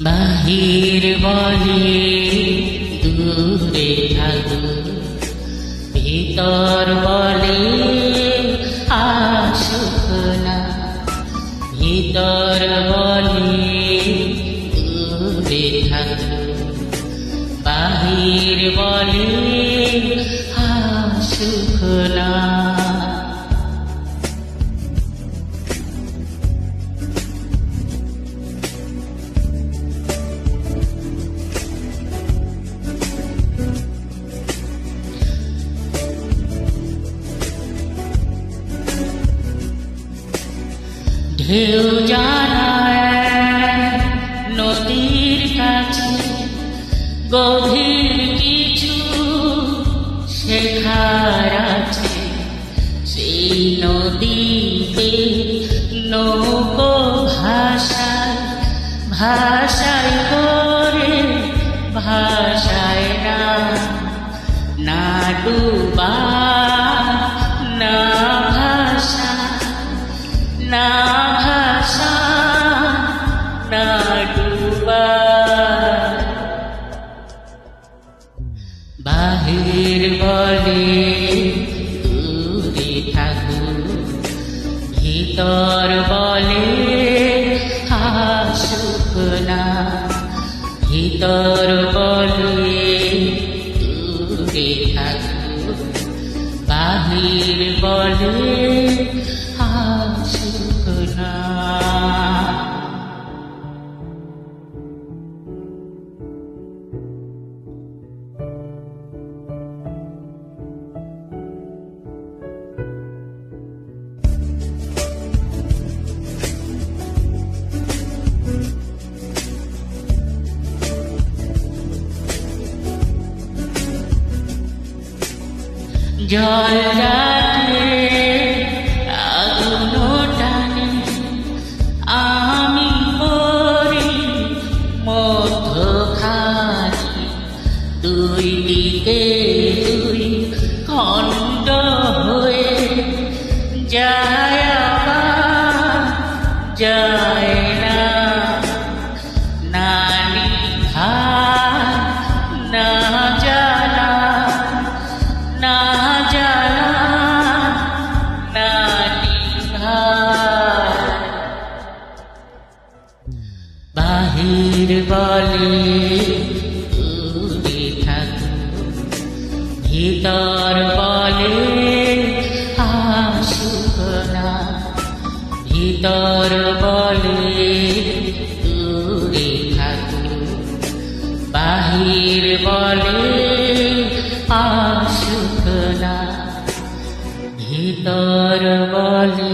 বাহির বলে দূরে থাকো, ভিতর বলে আসুক না। ভিতর বলে দূরে থাকো, বাহির বলে আসুক না। ঢেউ জানায় নদীর কাছে, গভীর কিছু শেখার আছে। সেই নদীতে নৌকো ভাষায় ভাষায় করে ভাষায় না, না ডুবা না ভাষা, না ভাষা না ডুবা। বাহির বলে দূরে থাকো, ভিতর বলে আসুক না। ভিতর বলে দূরে থাকো, বাহির বলে আসুক না। জল ডাকে আগুন টানে, আমি পড়ি মধ্যখানে। দুই দিকে দুই খণ্ড হয়ে যায় আবার যায় না, না নিভা না জ্বালা, না জ্বালা না নিভা। বাহির বলে দূরে থাকো, ভিতর বলে আসুক না। ভিতর বলে দূরে থাকো, বাহির বলে আসুক না। ভিতর বলে